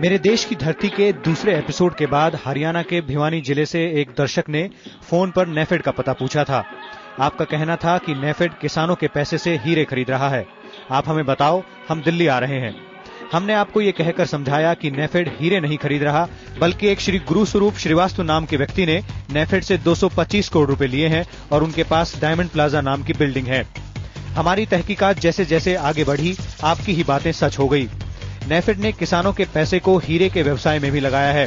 मेरे देश की धरती के दूसरे एपिसोड के बाद हरियाणा के भिवानी जिले से एक दर्शक ने फोन पर नेफेड का पता पूछा था। आपका कहना था कि नेफेड किसानों के पैसे से हीरे खरीद रहा है। आप हमें बताओ, हम दिल्ली आ रहे हैं। हमने आपको ये कहकर समझाया कि नेफेड हीरे नहीं खरीद रहा, बल्कि एक श्री गुरु स्वरूप श्रीवास्तव नाम के व्यक्ति ने नेफेड से 225 करोड़ रुपए लिए हैं और उनके पास डायमंड प्लाजा नाम की बिल्डिंग है। हमारी तहकीकात जैसे जैसे आगे बढ़ी, आपकी ही बातें सच हो गई। नेफेड ने किसानों के पैसे को हीरे के व्यवसाय में भी लगाया है।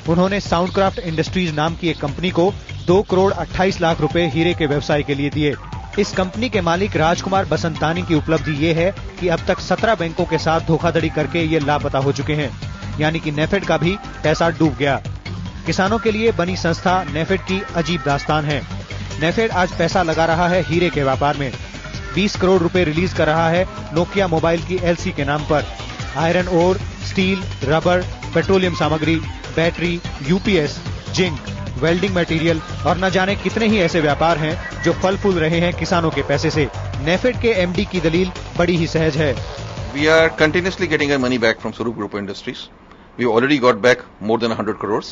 उन्होंने साउंडक्राफ्ट इंडस्ट्रीज नाम की एक कंपनी को 2 करोड़ 28 लाख रुपए हीरे के व्यवसाय के लिए दिए। इस कंपनी के मालिक राजकुमार बसंतानी की उपलब्धि ये है कि अब तक 17 बैंकों के साथ धोखाधड़ी करके ये लापता हो चुके हैं, यानी कि नेफेड का भी पैसा डूब गया। किसानों के लिए बनी संस्था नेफेड की अजीब दास्तान है। नेफेड आज पैसा लगा रहा है हीरे के व्यापार में। 20 करोड़ रुपए रिलीज कर रहा है नोकिया मोबाइल की एलसी के नाम पर। Iron ore, steel, rubber, petroleum सामग्री, battery, UPS, zinc, welding material और न जाने कितने ही ऐसे व्यापार हैं जो फल फूल रहे हैं किसानों के पैसे से। नेफेड के एमडी की दलील बड़ी ही सहज है। We are continuously getting our money back from Swaroop Group of Industries. We already got back more than 100 crores.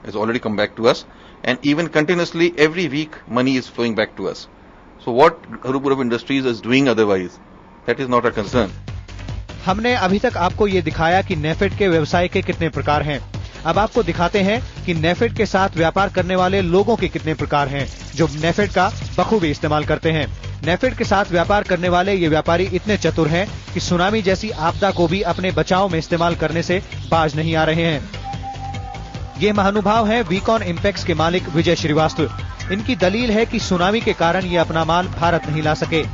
It's already come back to us, and even continuously every week money is flowing back to us. So what Swaroop Group of Industries is doing otherwise, that is not a concern. हमने अभी तक आपको ये दिखाया कि नेफेड के व्यवसाय के कितने प्रकार हैं। अब आपको दिखाते हैं कि नेफेड के साथ व्यापार करने वाले लोगों के कितने प्रकार हैं जो नेफेड का बखूबी इस्तेमाल करते हैं। नेफेड के साथ व्यापार करने वाले ये व्यापारी इतने चतुर हैं कि सुनामी जैसी आपदा को भी अपने बचाव में इस्तेमाल करने से बाज नहीं आ रहे हैं। ये महानुभाव हैं वीकॉन इंपेक्स के मालिक विजय श्रीवास्तव। इनकी दलील है कि सुनामी के कारण ये अपना माल भारत नहीं ला सके।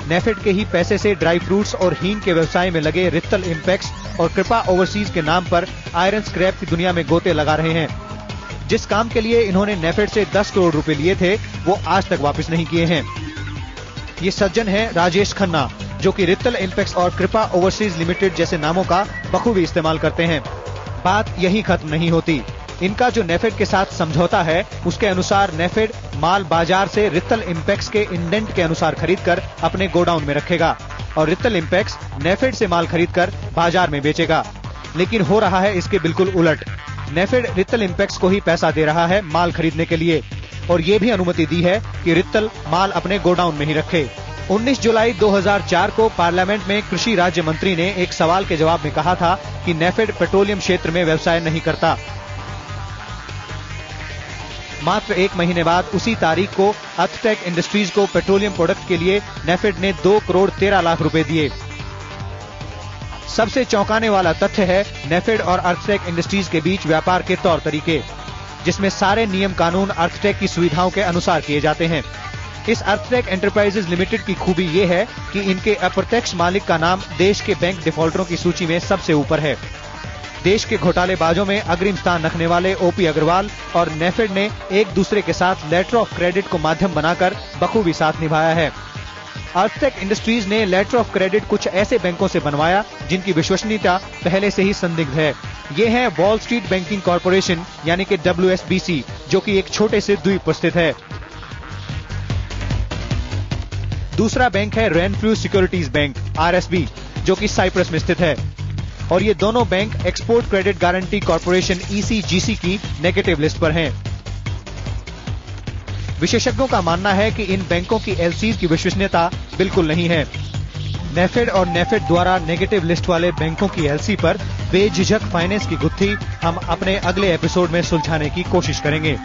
नेफेड के ही पैसे से ड्राई फ्रूट्स और हींग के व्यवसाय में लगे रित्तल इंपेक्स और कृपा ओवरसीज के नाम पर आयरन स्क्रैप की दुनिया में गोते लगा रहे हैं। जिस काम के लिए इन्होंने नेफेड से 10 करोड़ रुपए लिए थे, वो आज तक वापस नहीं किए हैं। ये सज्जन है राजेश खन्ना, जो कि रित्तल इंपेक्स और कृपा ओवरसीज लिमिटेड जैसे नामों का बखूबी इस्तेमाल करते हैं। बात यही खत्म नहीं होती। इनका जो नेफेड के साथ समझौता है, उसके अनुसार नेफेड माल बाजार से रित्तल इंपेक्स के इंडेंट के अनुसार खरीदकर अपने गोडाउन में रखेगा और रित्तल इंपेक्स नेफेड से माल खरीदकर बाजार में बेचेगा। लेकिन हो रहा है इसके बिल्कुल उलट। नेफेड रित्तल इंपेक्स को ही पैसा दे रहा है माल खरीदने के लिए और ये भी अनुमति दी है कि रित्तल माल अपने गोडाउन में ही रखे। 19 जुलाई 2004 को पार्लियामेंट में कृषि राज्य मंत्री ने एक सवाल के जवाब में कहा था कि नेफेड पेट्रोलियम क्षेत्र में व्यवसाय नहीं करता। मात्र 1 महीने बाद उसी तारीख को अर्थटेक इंडस्ट्रीज को पेट्रोलियम प्रोडक्ट के लिए नेफेड ने 2 करोड़ 13 लाख रुपए दिए। सबसे चौंकाने वाला तथ्य है नेफेड और अर्थटेक इंडस्ट्रीज के बीच व्यापार के तौर तरीके, जिसमें सारे नियम कानून अर्थटेक की सुविधाओं के अनुसार किए जाते हैं। इस अर्थटेक एंटरप्राइजेज लिमिटेड की खूबी ये है कि इनके अप्रत्यक्ष मालिक का नाम देश के बैंक डिफॉल्टरों की सूची में सबसे ऊपर है। देश के घोटालेबाजों में अग्रिम स्थान रखने वाले ओपी अग्रवाल और नेफेड ने एक दूसरे के साथ लेटर ऑफ क्रेडिट को माध्यम बनाकर बखूबी साथ निभाया है। अर्थटेक इंडस्ट्रीज ने लेटर ऑफ क्रेडिट कुछ ऐसे बैंकों से बनवाया जिनकी विश्वसनीयता पहले से ही संदिग्ध है। ये है वॉल स्ट्रीट बैंकिंग कॉर्पोरेशन यानी कि WSBC, जो कि एक छोटे से द्वीप पर स्थित है। दूसरा बैंक है रेनफ्रू सिक्योरिटीज बैंक RSB, जो कि साइप्रस में स्थित है। और ये दोनों bank export credit guarantee corporation ECGC की नेगेटिव लिस्ट पर हैं। विशेषज्ञों का मानना है कि इन बैंकों की LCs की विश्वसनीयता बिल्कुल नहीं है। नेफेड और नेफेड द्वारा नेगेटिव लिस्ट वाले बैंकों की LC पर बेझिझक फाइनेंस की गुत्थी हम अपने अगले एपिसोड में सुलझाने की कोशिश करेंगे।